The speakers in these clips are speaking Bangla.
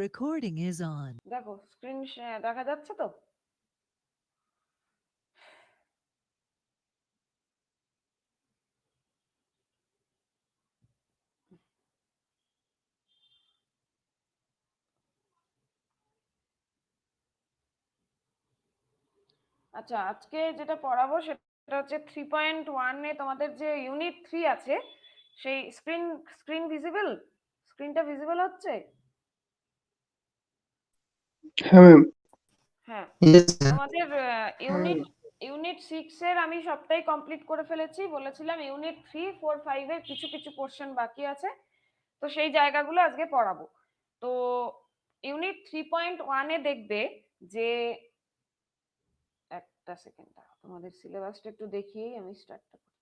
Recording is on. দেখো স্ক্রিন দেখা যাচ্ছে তো? আচ্ছা, আজকে যেটা পড়াবো সেটা হচ্ছে 3.1 এ তোমাদের যে ইউনিট 3 আছে সেই স্ক্রিন ভিজিবল, স্ক্রিনটা ভিজিবল হচ্ছে? হ্যাঁ ম্যাম। হ্যাঁ, ইয়েস স্যার। তোমাদের ইউনিট 6 এর আমি সবটাই কমপ্লিট করে ফেলেছি। বলেছিলাম ইউনিট 3, 4, 5 এর কিছু কিছু কোশ্চেন বাকি আছে, তো সেই জায়গাগুলো আজকে পড়াবো। তো ইউনিট 3.1 এ দেখবে যে, একটা সেকেন্ড তোমাদের সিলেবাসটা একটু দেখিয়েই আমি স্টার্টটা করি।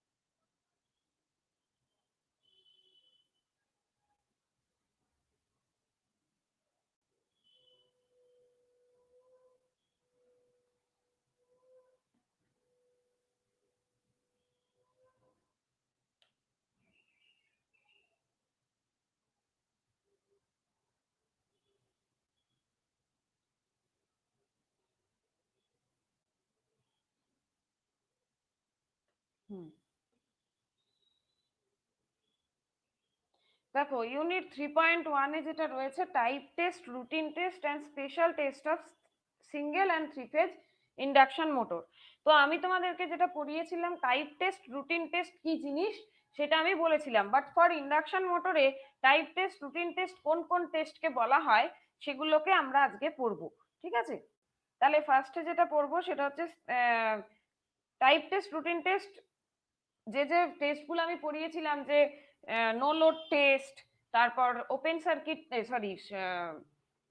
দেখো ইউনিট 3.1 এ যেটা রয়েছে type test, routine test and special test of single and three phase induction motor. তো আমি তোমাদেরকে যেটা পড়িয়েছিলাম টাইপ টেস্ট, রুটিন টেস্ট কি জিনিস সেটা আমি বলেছিলাম, বাট ফর ইন্ডাকশন মোটরে টাইপ টেস্ট, রুটিন টেস্ট কোন কোন টেস্টকে বলা হয় সেগুলোকে আমরা আজকে পড়বো। ঠিক আছে, তাহলে ফার্স্টে যেটা পড়বো সেটা হচ্ছে টাইপ টেস্ট, রুটিন টেস্ট। যে যে টেস্টগুলো আমি পড়িয়েছিলাম, যে নো লোড টেস্ট, তারপর open circuit, sorry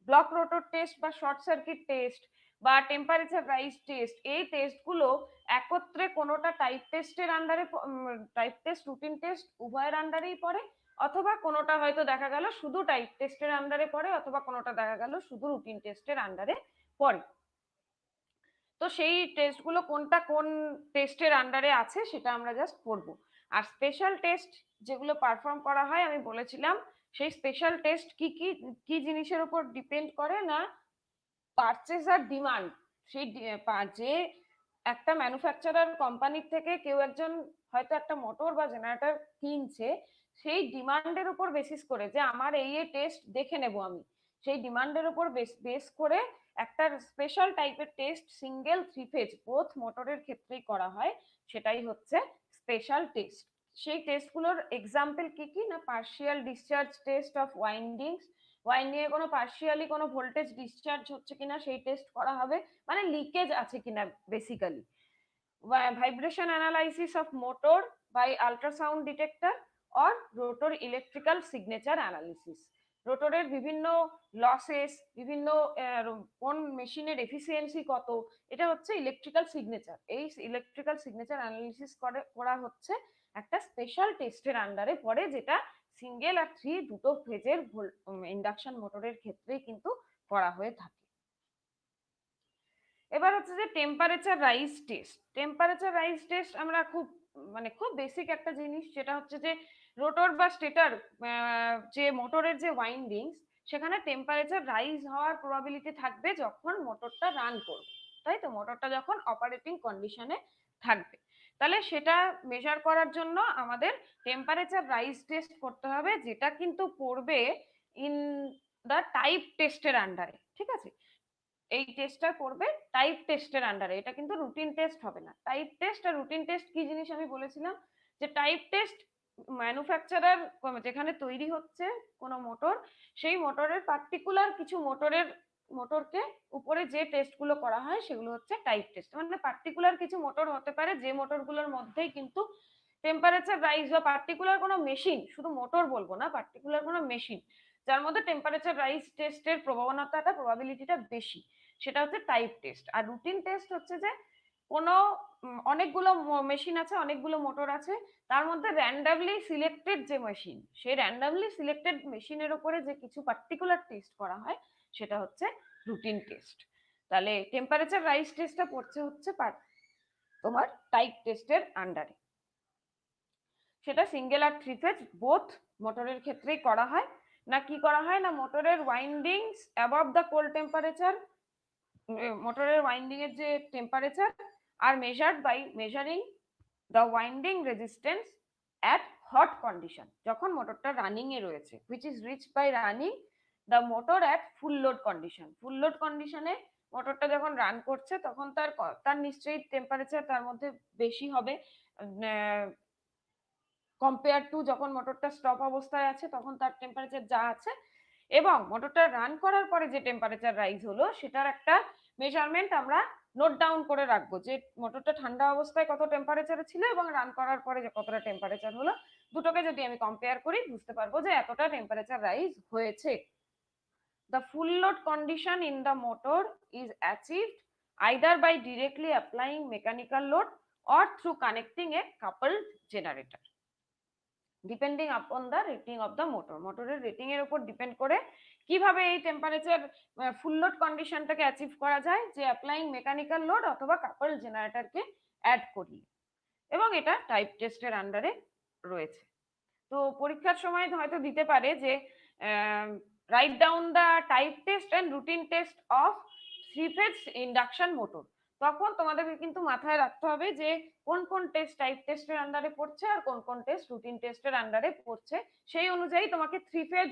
block rotor test বা শর্ট সার্কিট টেস্ট বা টেম্পারেচার রাইজ টেস্ট, এই টেস্টগুলো একত্রে কোনোটা টাইপ টেস্টের আন্ডারে, টাইপ টেস্ট রুটিন টেস্ট উভয়ের আন্ডারেই পড়ে, অথবা কোনোটা হয়তো দেখা গেল শুধু টাইপ টেস্টের আন্ডারে পড়ে, অথবা কোনোটা দেখা গেল শুধু রুটিন টেস্টের আন্ডারে পড়ে। তো সেই টেস্টগুলো কোনটা কোন টেস্টের আন্ডারে আছে সেটা আমরা জাস্ট পড়বো। আর স্পেশাল টেস্ট যেগুলো পারফর্ম করা হয় আমি বলেছিলাম, সেই স্পেশাল টেস্ট কি কি কি জিনিসের উপর ডিপেন্ড করে না, পারচেজ আর ডিমান্ড। সেই যে একটা ম্যানুফ্যাকচারার কোম্পানির থেকে কেউ একজন হয়তো একটা মোটর বা জেনারেটর কিনছে, সেই ডিমান্ডের উপর বেসিস করে যে আমার এই টেস্ট দেখে নেব আমি, সেই ডিমান্ডের উপর বেস করে একটা স্পেশাল টাইপের test single three phase both মোটরের ক্ষেত্রেই করা হয়, সেটাই হচ্ছে স্পেশাল টেস্ট। সেই টেস্টগুলোর এক্সাম্পল কি কি না, partial discharge test of windings, winding এ কোনো পার্শিয়ালি কোনো ভোল্টেজ ডিসচার্জ হচ্ছে কিনা সেই টেস্ট করা হবে, মানে লিকেজ আছে কিনা basically. Vibration analysis of motor by ultrasound detector or rotor electrical signature analysis, রোটরের বিভিন্ন লসেস, বিভিন্ন কোন মেশিনের এফিসিয়েন্সি কত, এটা হচ্ছে ইলেকট্রিক্যাল সিগনেচার। এই ইলেকট্রিক্যাল সিগনেচার অ্যানালিসিস করা হচ্ছে একটা স্পেশাল টেস্টের আন্ডারে পড়ে, যেটা সিঙ্গেল আর থ্রি দুটো ফেজের ইন্ডাকশন মোটরের ক্ষেত্রেই কিন্তু করা হয়ে থাকে। এবার হচ্ছে যে temperature rise test. Temperature rise test আমরা খুব বেসিক একটা জিনিস, যেটা হচ্ছে যে রোটর বা স্টেটর, যে মোটরের যে ওয়াইন্ডিংস, সেখানে টেম্পারেচার রাইজ হওয়ার প্রবাবিলিটি থাকবে যখন মোটরটা রান করবে, তাই তো, মোটরটা যখন অপারেটিং কন্ডিশনে থাকবে, তাহলে সেটা মেজার করার জন্য আমাদের টেম্পারেচার রাইজ টেস্ট করতে হবে, যেটা কিন্তু পড়বে ইন দ্য টাইপ টেস্টের আন্ডারে। ঠিক আছে, এই টেস্টটা করবে টাইপ টেস্টের আন্ডারে, এটা কিন্তু রুটিন টেস্ট হবে না। টাইপ টেস্ট আর রুটিন টেস্ট কি জিনিস আমি বলেছিলাম, যে টাইপ টেস্ট ম্যানুফ্যাকচারার যেখানে তৈরি হচ্ছে কোনো মোটর, সেই মোটরের পার্টিকুলার কিছু মোটরকে উপরে যে টেস্টগুলো করা হয় সেগুলো হচ্ছে টাইপ টেস্ট। মানে পার্টিকুলার কিছু মোটর হতে পারে, যে মোটরগুলোর মধ্যেই কিন্তু টেম্পারেচার রাইজ, বা পার্টিকুলার কোনো মেশিন, শুধু মোটর বলবো না, পার্টিকুলার কোনো মেশিন যার মধ্যে টেম্পারেচার রাইজ টেস্টের প্রবণতাটা, প্রবাবিলিটিটা বেশি, সেটা হচ্ছে টাইপ টেস্ট। আর রুটিন টেস্ট হচ্ছে যে কোনো অনেকগুলো মেশিন আছে, অনেকগুলো মোটর আছে, তার মধ্যে র্যান্ডামলি সিলেক্টেড যে মেশিন, সেই র্যান্ডামলি সিলেক্টেড মেশিনের উপরে যে কিছু পার্টিকুলার টেস্ট করা হয় সেটা হচ্ছে রুটিন টেস্ট। তাহলে টেম্পারেচার রাইজ টেস্টটা পড়ছে হচ্ছে তোমার টাইপ টেস্টের আন্ডারে, সেটা সিঙ্গেল আর থ্রি ফেজ বোথ মোটরের ক্ষেত্রেই করা হয়। না কি করা হয় না মোটরের windings above the cold temperature, মোটরের ওয়াইন্ডিং এর যে টেম্পারেচার আর measured by measuring the winding resistance at hot condition, যখন মোটরটা রানিং এ রয়েছে, which is reach by running the motor at full load condition. Full load কন্ডিশনে মোটরটা যখন রান করছে তখন তার নিশ্চয়ই টেম্পারেচার তার মধ্যে বেশি হবে কম্পেয়ার টু যখন মোটরটা স্টপ অবস্থায় আছে তখন তার টেম্পারেচার যা আছে, এবং মোটরটা রান করার পরে যে টেম্পারেচার রাইজ হলো সেটার একটা মেজারমেন্ট আমরা নোট ডাউন করে রাখবো, যে মোটরটা ঠান্ডা অবস্থায় কত টেম্পারেচারে ছিল এবং রান করার পরে যে কতটা টেম্পারেচার হলো, দুটোকে যদি আমি কম্পেয়ার করি বুঝতে পারবো যে এতটা টেম্পারেচার রাইজ হয়েছে। The full load condition in the motor is achieved either by directly applying mechanical load or through connecting a coupled generator, depending upon the rating of the motor. মোটরের রেটিং এর উপর ডিপেন্ড করে কিভাবে এই টেম্পারেচার ফুল লোড কন্ডিশনটাকে অ্যাচিভ করা যায়, যে অ্যাপ্লাইং মেকানিক্যাল লোড অথবা কাপল জেনারেটরকে অ্যাড করি, এবং এটা টাইপ টেস্টের আন্ডারে রয়েছে। তো পরীক্ষার সময় হয়তো দিতে পারে যে write down the type test and routine test of three phase induction motor. তখন তোমাদেরকে কিন্তু মাথায় রাখতে হবে যে কোন কোন টেস্ট টাইপ টেস্টের আন্ডারে পড়ছে আর কোন কোন টেস্ট রুটিন টেস্টের আন্ডারে পড়ছে, সেই অনুযায়ী তোমাকে থ্রি ফেজ,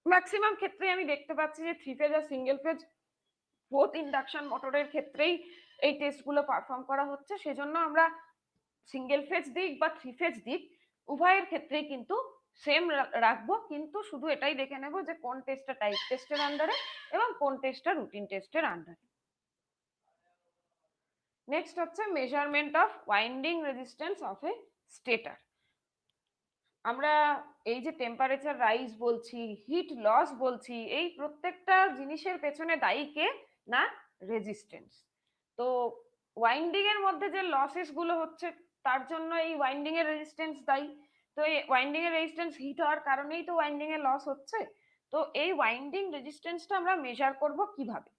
ম্যাক্সিমাম ক্ষেত্রে আমি দেখতে পাচ্ছি যে থ্রি ফেজ আর সিঙ্গেল ফেজ বোথ ইন্ডাকশন মোটরের ক্ষেত্রেই এই টেস্টগুলো পারফর্ম করা হচ্ছে। সেজন্য আমরা সিঙ্গেল ফেজ দিক বা থ্রি ফেজ দিক উভয়ের ক্ষেত্রেই কিন্তু সেম রাখবো, কিন্তু শুধু এটাই দেখে নেব যে কোন টেস্টটা টাইপ টেস্টের আন্ডারে এবং কোন টেস্টটা রুটিন টেস্টের আন্ডারে। নেক্সট হচ্ছে measurement of winding resistance of A stator. আমরা এই যে টেম্পারেচার রাইজ বলছি, হিট লস বলছি, এই প্রত্যেকটা জিনিসের পেছনে দায়ী কে না রেজিস্ট্যান্স। তো ওয়াইন্ডিং এর মধ্যে যে লসেস গুলো হচ্ছে তার জন্য এই ওয়াইন্ডিং এর রেজিস্ট্যান্স দায়ী। তো এই ওয়াইন্ডিং এর রেজিস্ট্যান্স হিট হওয়ার কারণেই তো ওয়াইন্ডিং এর লস হচ্ছে। তো এই ওয়াইন্ডিং রেজিস্ট্যান্সটা আমরা মেজার করব কিভাবে,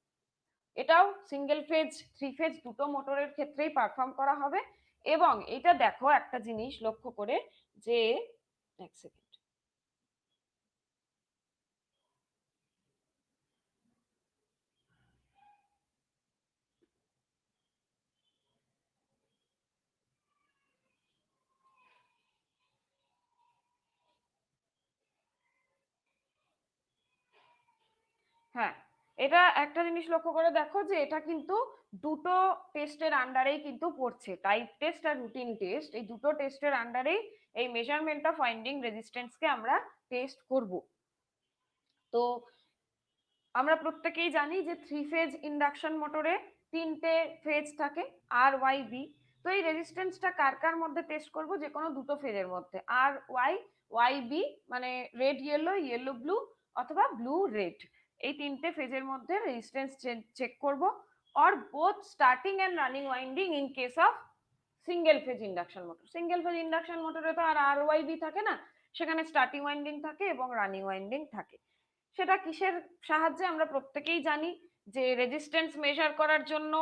এটাও সিঙ্গেল ফেজ থ্রি ফেজ দুটো মোটরের ক্ষেত্রেই পারফর্ম করা হবে। এবং এটা দেখো একটা জিনিস লক্ষ্য করে যে এক সেকেন্ড, হ্যাঁ এটা একটা জিনিস লক্ষ্য করে দেখো যে এটা কিন্তু দুটো টেস্টের আন্ডারেই কিন্তু পড়ছে, টাইপ টেস্ট আর রুটিন টেস্ট, এই দুটো টেস্টের আন্ডারেই এই মেজারমেন্ট অফ ওয়াইন্ডিং রেজিস্ট্যান্সকে আমরা টেস্ট করব। তো আমরা প্রত্যেকেই জানি যে থ্রি ফেজ ইন্ডাকশন মোটরে তিনটে ফেজ থাকে আর ওয়াই বি। তো এই রেজিস্ট্যান্সটা কার কার মধ্যে টেস্ট করব, যে কোনো দুটো ফেজের মধ্যে, আর ওয়াই ওয়াই বি মানে রেড ইয়েলো, ইয়েলো ব্লু অথবা ব্লু রেড, এই তিনটে ফেজের মধ্যে রেজিস্ট্যান্স চেক করব। Or both starting and running winding in case of single phase induction motor. Single phase induction মোটরে তো আর ওয়াই বি থাকে না, সেখানে স্টার্টিং ওয়াইন্ডিং থাকে এবং রানিং ওয়াইন্ডিং থাকে। সেটা কিসের সাহায্যে আমরা প্রত্যেকেই জানি যে রেজিস্ট্যান্স মেজার করার জন্য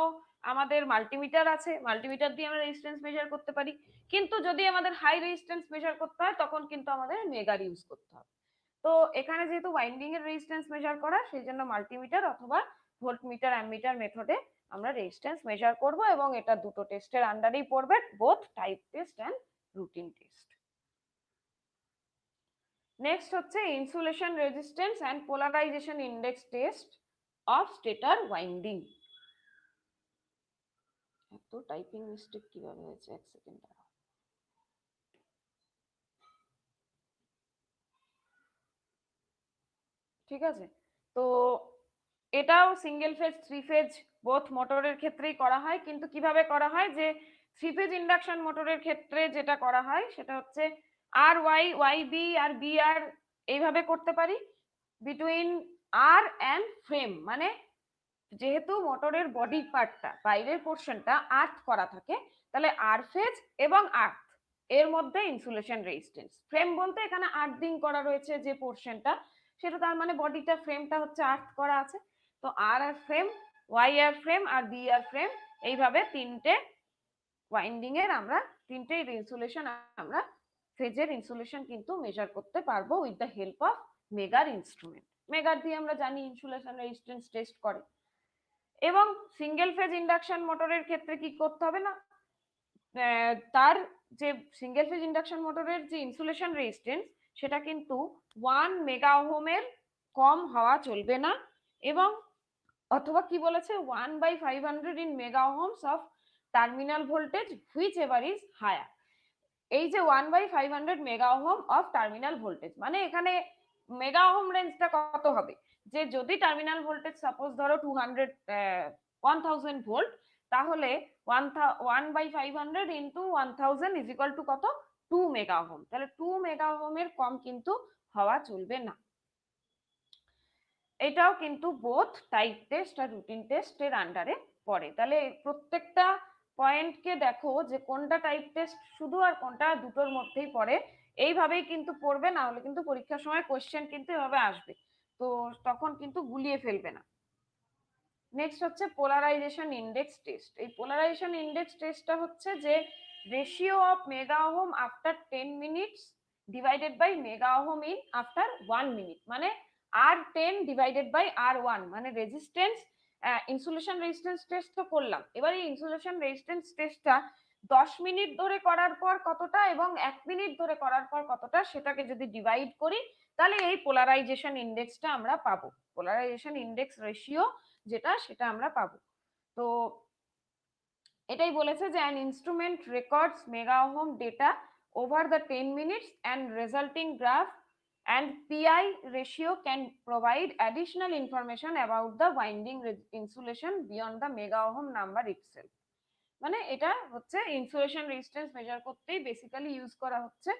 আমাদের মাল্টিমিটার আছে, মাল্টিমিটার দিয়ে আমরা রেজিস্ট্যান্স মেজার করতে পারি। কিন্তু যদি আমাদের হাই রেজিস্ট্যান্স মেজার করতে হয় তখন কিন্তু আমাদের মেগার ইউজ করতে হবে। তো এখানে যেহেতু ওয়াইন্ডিং এর রেজিস্ট্যান্স মেজার করা, সেই জন্য মাল্টিমিটার অথবা ভোল্টমিটার অ্যামমিটার মেথডে আমরা রেজিস্ট্যান্স মেজার করব, এবং এটা দুটো টেস্টের আন্ডারেই পড়বে, both type test and routine test. Next হচ্ছে insulation resistance and polarisation index test of stator winding. এত টাইপিং মিস্টেক কিভাবে হয়েছে, এক সেকেন্ড। ঠিক আছে, তো এটাও single phase three phase both মোটরের ক্ষেত্রেই করা হয়, কিন্তু কিভাবে করা হয়, যে থ্রি ফেজ ইন্ডাকশন মোটরের ক্ষেত্রে যেটা করা হয় সেটা হচ্ছে আর ওয়াই ওয়াই বি আর বি আর এইভাবে করতে পারি বিটুইন আর অ্যান্ড ফ্রেম। মানে যেহেতু মোটরের বডি পার্টটা বাইরের পোর্শনটা আর্থ করা থাকে, তাহলে আর ফেজ এবং আর্থ এর মধ্যে ইনসুলেশন রেজিস্ট্যান্স। ফ্রেম বলতে এখানে আর্থিং করা রয়েছে যে পোর্শনটা, সেটা তার মানে বডিটা ফ্রেমটা হচ্ছে আর্থ করা আছে। তো আর আর ফ্রেম, ওয়াই আর ফ্রেম আর বি আর ফ্রেম, এইভাবে তিনটে ওয়াইন্ডিং এর আমরা তিনটে ইনসুলেশন আমরা ফেজের ইনসুলেশন কিন্তু মেজার করতে পারবো with the help of megger instrument. Megger দিয়ে আমরা জানি ইনসুলেশন রেজিস্ট্যান্স টেস্ট করে। এবং সিঙ্গেল ফেজ ইন্ডাকশন মোটরের ক্ষেত্রে কি করতে হবে না, তার যে সিঙ্গেল ফেজ ইন্ডাকশন মোটরের যে ইনসুলেশন রেজিস্ট্যান্স সেটা কিন্তু 1 মেগা ওহমের কম হওয়া চলবে না, এবং অথবা কি বলেছে 1/500 in mega ohms of terminal voltage whichever is higher. এই যে 1/500 mega ohm of terminal voltage মানে এখানে মেগা ওহম রেঞ্জটা কত হবে, যে যদি টার্মিনাল ভোল্টেজ সাপোজ ধরো 1000 ভোল্ট, তাহলে 1/500 ইন্টু 1000 ইজ ইকুয়াল টু কত, 2 মেগা ওহম। তাহলে 2 মেগা ওহমের কম কিন্তু হওয়া চলবে না। এটাও কিন্তু বোথ টাইপ টেস্ট আর রুটিন টেস্টের আন্ডারে পড়ে। তাহলে প্রত্যেকটা পয়েন্টকে দেখো যে কোনটা টাইপ টেস্ট শুধু আর কোনটা দুটোর মধ্যেই পড়ে, এইভাবেই কিন্তু পড়বে, না হলে কিন্তু পরীক্ষার সময় কোশ্চেন কিন্তু এভাবে আসবে, তো তখন কিন্তু গুলিয়ে ফেলবে না। নেক্সট হচ্ছে পোলারাইজেশন ইন্ডেক্স টেস্ট। এই পোলারাইজেশন ইন্ডেক্স টেস্টটা হচ্ছে যে ratio of mega ohm after 10 minutes divided by mega ohm in after 1 minute, মানে R10 ডিভাইডেড বাই R1, মানে রেজিস্ট্যান্স ইনসুলেশন রেজিস্ট্যান্স টেস্ট তো করলাম, এবার এই ইনসুলেশন রেজিস্ট্যান্স টেস্টটা 10 মিনিট ধরে করার পর কতটা এবং 1 মিনিট ধরে করার পর কতটা সেটাকে যদি ডিভাইড করি তাহলে এই পোলারাইজেশন ইন্ডেক্সটা আমরা পাবো। পোলারাইজেশন ইন্ডেক্স রেশিও যেটা সেটা আমরা পাবো। তো এটাই বলেছে যে an instrument records mega ohm data over the 10 minutes and resulting graph and PI ratio can provide additional information about the winding insulation beyond the mega ohm number itself। মানে এটা হচ্ছে ইনসুলেশন রেজিস্ট্যান্স মেজার করতেই বেসিক্যালি ইউজ করা হচ্ছে,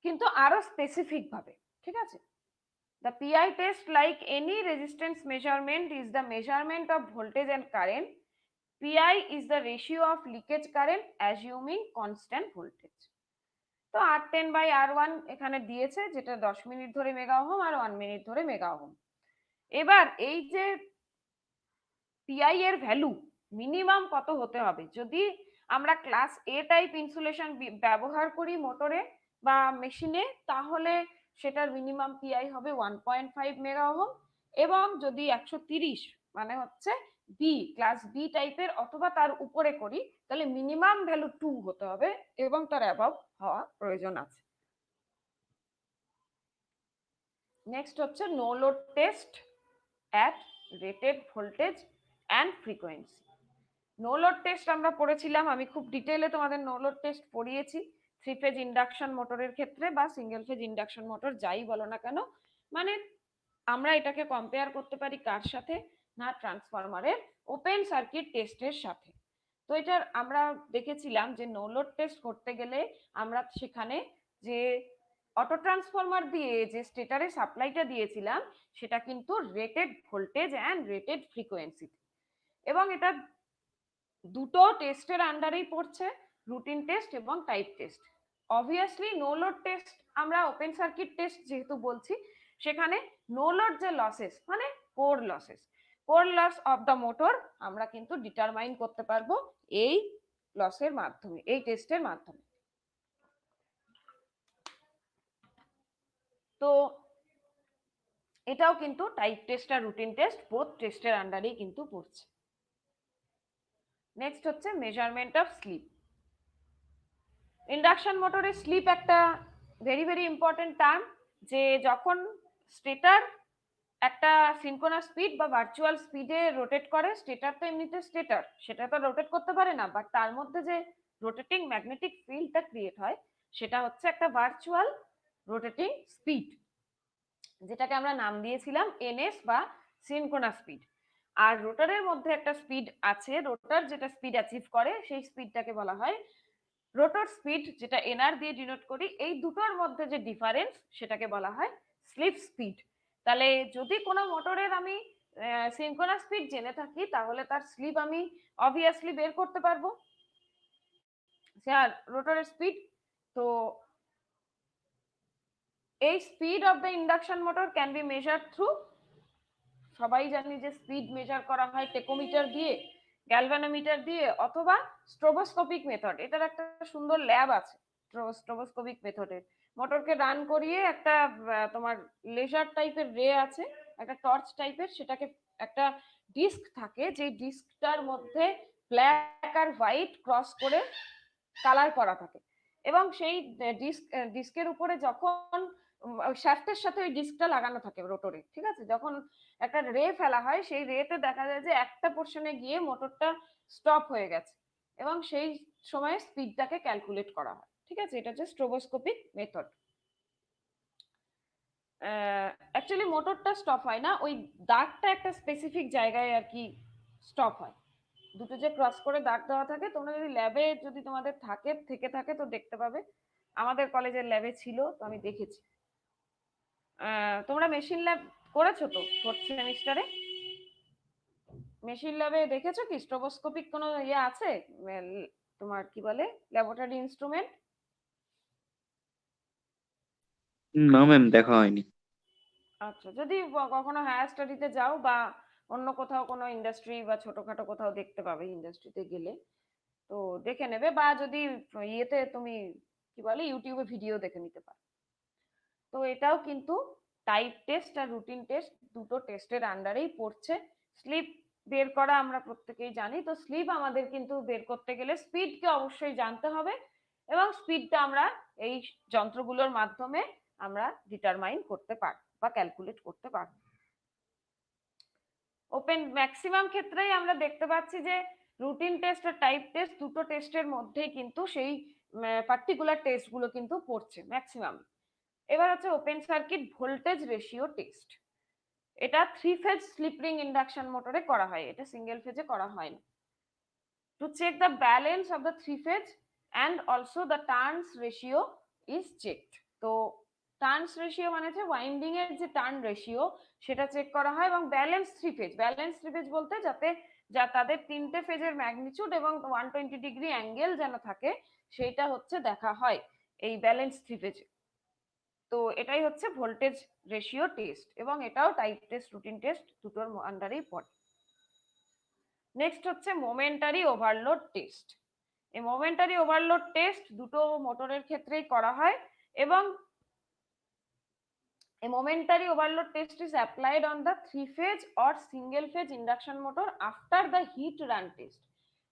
কিন্তু আরো স্পেসিফিক ভাবে, ঠিক আছে। The PI test, like any resistance measurement, is the measurement of voltage and current. PI is the ratio of leakage current assuming constant voltage। তো R10/R1 এখানে দিয়েছে, যেটা 10 মিনিট ধরে মেগা ওহম আর 1 মিনিট ধরে মেগা ওহম। এবার এই যে PI এর ভ্যালু মিনিমাম কত হতে হবে, যদি আমরা ক্লাস A টাইপ ইনসুলেশন ব্যবহার করি মোটরে বা মেশিনে, তাহলে সেটার মিনিমাম PI হবে 1.5 মেগা ওহম, এবং যদি 130 মানে হচ্ছে বি ক্লাস বি টাইপের অথবা তার উপরে করি তাহলে মিনিমাম ভ্যালু 2 হতে হবে এবং তার অ্যাবাভ হওয়া প্রয়োজন আছে। নেক্সট হচ্ছে no load test at rated voltage and frequency. No load test আমরা পড়েছিলাম, আমি খুব ডিটেইলে তোমাদের নো লোড টেস্ট পড়িয়েছি 3 ফেজ ইন্ডাকশন মোটরের ক্ষেত্রে বা সিঙ্গেল ফেজ ইন্ডাকশন মোটর যাই বলো না কেন, মানে আমরা এটাকে কম্পেয়ার করতে পারি কার সাথে না, ট্রান্সফরমারের ওপেন সার্কিট টেস্টের সাথে। তো এটার আমরা দেখেছিলাম যে নো লোড টেস্ট করতে গেলে আমরা সেখানে যে অটো ট্রান্সফরমার দিয়ে যে স্টেটারে সাপ্লাইটা দিয়েছিলাম সেটা কিন্তু rated voltage and rated frequency, এবং এটা দুটো টেস্টের আন্ডারেই পড়ছে, রুটিন টেস্ট এবং type test. Obviously no load test আমরা ওপেন সার্কিট টেস্ট যেহেতু বলছি, সেখানে নো লোড যে লসেস মানে core loss of the motor আমরা কিন্তু ডিটারমাইন করতে পারবো এই লসের মাধ্যমে, এই টেস্টের মাধ্যমে। তো এটাও কিন্তু টাইপ টেস্ট আর রুটিন টেস্ট বোথ টেস্টের আন্ডারেই কিন্তু পড়ছে। নেক্সট হচ্ছে মেজারমেন্ট অফ স্লিপ। ইন্ডাকশন মোটরের স্লিপ একটা ভেরি ভেরি ইম্পর্টেন্ট টার্ম, যে যখন স্টেটার একটা সিনক্রোনাস স্পিড বা ভার্চুয়াল স্পিডে রোটেট করে, স্টেটার তো এমনিতে স্টেটার সেটা তো রোটেট করতে পারে না, বাট তার মধ্যে যে রোটেটিং ম্যাগনেটিক ফিল্ডটা ক্রিয়েট হয় সেটা হচ্ছে একটা ভার্চুয়াল রোটেটিং স্পিড, যেটাকে আমরা নাম দিয়েছিলাম এনএস বা সিনক্রোনাস স্পিড। আর রোটারের মধ্যে একটা স্পিড আছে, রোটার যেটা স্পিড অ্যাচিভ করে সেই স্পিডটাকে বলা হয় রোটর স্পিড, যেটা এনআর দিয়ে ডিনোট করি। এই দুটোর মধ্যে যে ডিফারেন্স সেটাকে বলা হয় স্লিপ স্পিড। তাহলে যদি কোনো মোটরের আমি সিনক্রোনাস স্পিড জেনে থাকি তাহলে তার স্লিপ আমি অবভিয়াসলি বের করতে পারবো, রোটরের স্পিড। তো এই speed of the induction motor can be measure through, সবাই জানি যে স্পিড মেজার করা হয় টেকোমিটার দিয়ে, গ্যালভানোমিটার দিয়ে, অথবা স্ট্রোবোস্কোপিক মেথড। এটার একটা সুন্দর ল্যাব আছে স্ট্রোবোস্কোপিক মেথডের, মোটরকে রান করিয়ে একটা তোমার লেজার টাইপের রে আছে, একটা টর্চ টাইপের, সেটাকে একটা ডিস্ক থাকে, যে ডিস্কটার মধ্যে ব্ল্যাক আর হোয়াইট ক্রস করে কালার করা থাকে, এবং সেই ডিস্কের উপরে যখন শ্যাফটের সাথে ওই ডিস্কটা লাগানো থাকে রোটরে, ঠিক আছে, যখন একটা রে ফেলা হয় সেই রেতে দেখা যায় যে একটা পোর্শনে গিয়ে মোটরটা স্টপ হয়ে গেছে, এবং সেই সময় স্পিডটাকে ক্যালকুলেট করা হয়, ঠিক আছে। এটা হচ্ছে স্ট্রোবোস্কোপিক মেথড। অ্যাকচুয়ালি মোটরটা স্টপ হয় না, ওই দাগটা একটা স্পেসিফিক জায়গায় আর কি স্টপ হয়। দুটো যে ক্রস করে দাগ দেওয়া থাকে, তোমরা যদি ল্যাবে যদি তোমাদের থেকে থাকে তো দেখতে পাবে, আমাদের কলেজের ল্যাবে ছিল, তো আমি দেখেছি। তোমরা মেশিন ল্যাব করেছো তো 4th সেমিস্টারে? মেশিন ল্যাবে দেখেছো কি স্ট্রোবোস্কোপিক কোনো ইয়ে আছে, তোমার কি বলে, ল্যাবরেটরি ইনস্ট্রুমেন্ট? না ম্যাম, দেখা হয়নি। আচ্ছা, যদি কখনো হায়ার স্টাডিতে যাও বা অন্য কোথাও কোনো ইন্ডাস্ট্রি বা ছোটখাটো কোথাও দেখতে পাবে, ইন্ডাস্ট্রিতে গেলে তো দেখে নেবে, বা যদি ইয়েতে তুমি কি বলে ইউটিউবে ভিডিও দেখে নিতে পারো। তো এটাও কিন্তু টাইপ টেস্ট আর রুটিন টেস্ট দুটো টেস্টের আন্ডারেই পড়ছে। স্লিপ বের করা আমরা প্রত্যেকেই জানি, তো স্লিপ আমাদের কিন্তু বের করতে গেলে স্পিডকে অবশ্যই জানতে হবে, এবং স্পিডটা আমরা এই যন্ত্রগুলোর মাধ্যমে আমরা ডিটারমাইন করতে পারব বা ক্যালকুলেট করতে পারব। ওপেন ম্যাক্সিমাম ক্ষেত্রেই আমরা দেখতে পাচ্ছি যে রুটিন টেস্ট আর টাইপ টেস্ট দুটো টেস্টের মধ্যেই কিন্তু সেই পার্টিকুলার টেস্টগুলো কিন্তু পড়ছে ম্যাক্সিমাম। এবার হচ্ছে open circuit voltage ratio test. এটা 3 ফেজ স্লিপ রিং ইন্ডাকশন মোটরে করা হয়, এটা সিঙ্গেল ফেজে করা হয় না। To check the balance of the 3 phase and also the turns ratio is checked. তো টার্নস রেশিও মানে হচ্ছে ওয়াইন্ডিং এর যে টার্ন রেশিও সেটা চেক করা হয়, এবং ব্যালেন্স 3 ফেজ, ব্যালেন্স 3 ফেজ বলতে যাতে যা তাদের তিনটে ফেজের ম্যাগনিটিউড এবং 120 ডিগ্রি অ্যাঙ্গেল যেন থাকে সেইটা হচ্ছে দেখা হয় এই ব্যালেন্স 3 ফেজে। তো এটাই হচ্ছে ভোল্টেজ রেশিও টেস্ট, এবং এটাও টাইপ টেস্ট রুটিন টেস্ট দুটোর আন্ডারেই পড়ে। নেক্সট হচ্ছে মোমেন্টারি ওভারলোড টেস্ট। এই মোমেন্টারি ওভারলোড টেস্ট দুটো মোটরের ক্ষেত্রেই করা হয়, এবং a momentary overload test is applied on the 3-phase or single phase induction motor after the heat run test.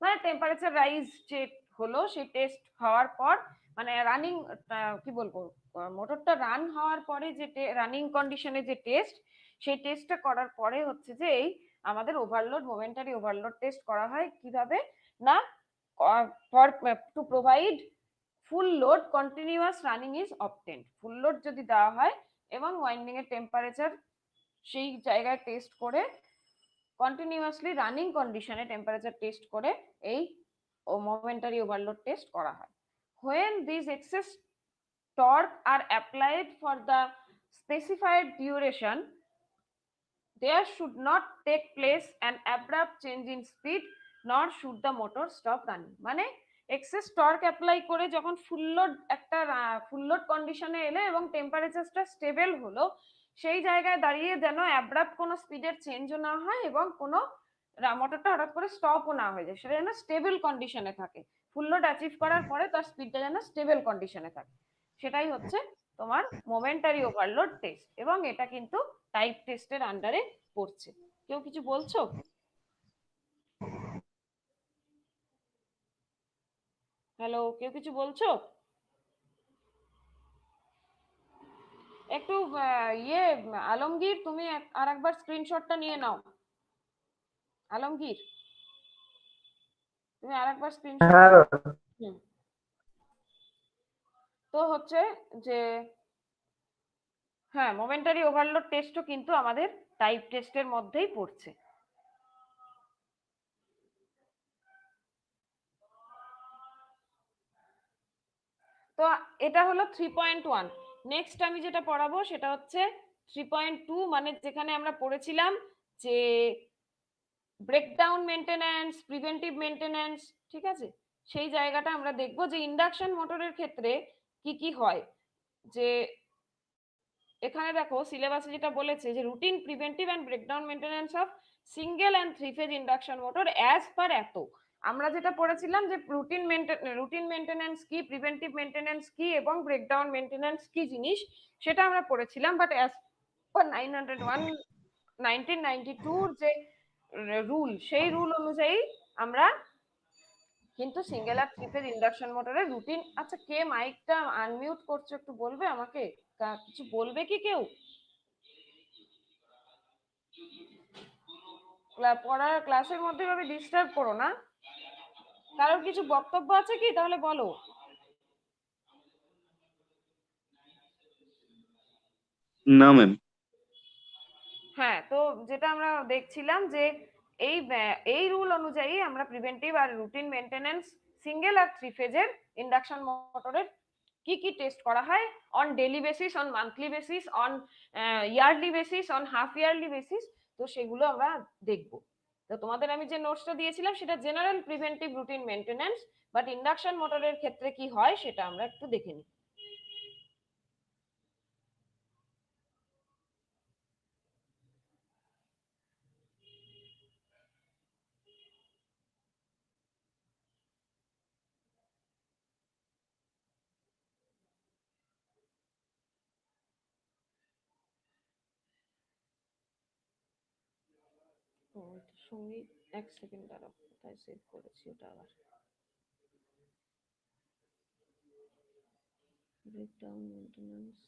মানে টেম্পারেচার রাইজ যে হলো সেই টেস্ট হওয়ার পর, মানে রানিং কি বলবো, মোটরটা রান হওয়ার পরে যে রানিং কন্ডিশনে যে টেস্ট, সেই টেস্টটা করার পরে হচ্ছে যে এই আমাদের ওভারলোড মোমেন্টারি ওভারলোড টেস্ট করা হয়। কিভাবে না, for to provide full load continuous running is obtained. Full load যদি দেওয়া হয় এবং ওয়াইন্ডিং এর টেম্পারেচার সেই জায়গায় টেস্ট করে কন্টিনিউয়াসলি রানিং কন্ডিশনে টেম্পারেচার টেস্ট করে এই মোমেন্টারি ওভারলোড টেস্ট করা হয়। when these excess torque are applied for the specified duration, there should not take place an abrupt change in speed nor should the motor stop running। মানে এক্সেস টর্ক অ্যাপ্লাই করে যখন ফুল লোড একটা ফুল লোড কন্ডিশনে এলে এবং টেম্পারেচারটা স্টেবল হলো, সেই জায়গায় দাঁড়িয়ে যেন অ্যাব্রাপ্ট কোনো স্পিডের চেঞ্জও না হয় এবং কোনো মোটরটা হঠাৎ করে স্টপও না হয়ে যায়, সেটা যেন স্টেবল কন্ডিশনে থাকে। ফুল লোড অ্যাচিভ করার পরে তার স্পিডটা যেন স্টেবল কন্ডিশনে থাকে, সেটাই হচ্ছে তোমার মোমেন্টারি ওভারলোড টেস্ট, এবং এটা কিন্তু টাইপ টেস্টের আন্ডারে পড়ছে। কেউ কিছু বলছো? হ্যালো, কেউ কিছু বলছো? একটু ইয়ে আলমগীর, তুমি আর একবার স্ক্রিনশটটা নিয়ে নাও। আলমগীর, তুমি আর একবার স্ক্রিনশট। হুম। তো হচ্ছে যে হ্যাঁ, মোমেন্টারি ওভারলোড টেস্টও কিন্তু আমাদের টাইপ টেস্টের মধ্যেই পড়ছে। তো এটা হলো 3.1। নেক্সট আমি যেটা পড়াবো সেটা হচ্ছে 3.2, মানে যেখানে আমরা পড়েছিলাম যে ব্রেকডাউন মেনটেন্যান্স, প্রিভেন্টিভ মেনটেন্যান্স, ঠিক আছে, সেই জায়গাটা আমরা দেখবো যে ইন্ডাকশন মোটরের ক্ষেত্রে কি কি হয়। যে এখানে দেখো সিলেবাসে যেটা বলেছে যে routine preventive and breakdown maintenance of single and 3 phase induction motor as per এত, আমরা যেটা পড়েছিলাম যে রুটিন মেনটেন্যান্স কি, প্রিভেন্টিভ মেনটেন্যান্স কি এবং ব্রেকডাউন মেনটেন্যান্স কি জিনিস, সেটা আমরা পড়েছিলাম। বাট অ্যাজ পার 901 1992 যে রুল, সেই রুল অনুযায়ী আমরা কিন্তু সিঙ্গেল আর থ্রি ফেজ ইন্ডাকশন মোটরের রুটিন। আচ্ছা, কে মাইকটা আনমিউট করছো একটু বলবে আমাকে? কিছু বলবে কি কেউ? পড়ার ক্লাসের মধ্যে ভাবে ডিস্টার্ব করো না। কারোর কিছু বক্তব্য আছে কি? তাহলে বলো। না ম্যাম। হ্যাঁ, তো যেটা আমরা দেখছিলাম যে এই এই রুল অনুযায়ী আমরা প্রিভেন্টিভ আর রুটিন মেনটেনেন্স সিঙ্গেল আর থ্রি ফেজের ইন্ডাকশন মোটরের কি কি টেস্ট করা হয় on daily basis, on monthly basis, on yearly basis, on half yearly basis, তো সেগুলো আমরা দেখব। তো তোমাদের আমি যে নোটসটা দিয়েছিলাম সেটা general preventive routine maintenance, but induction মোটরের ক্ষেত্রে কি হয় সেটা আমরা একটু দেখে নিই। সঙ্গীত, এক সেকেন্ড দাঁড়াও, কোথায় সেভ করেছি ওটা আবার। ব্রেকডাউন মেনটেন্যান্স,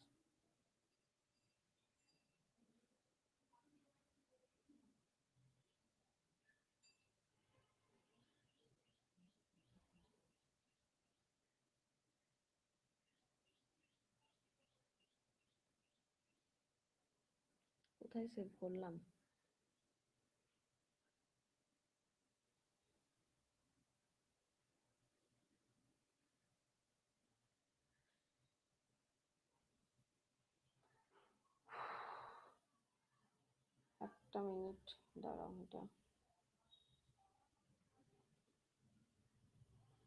কোথায় সেভ করলাম? একটা মিনিট দাঁড়াও, এটা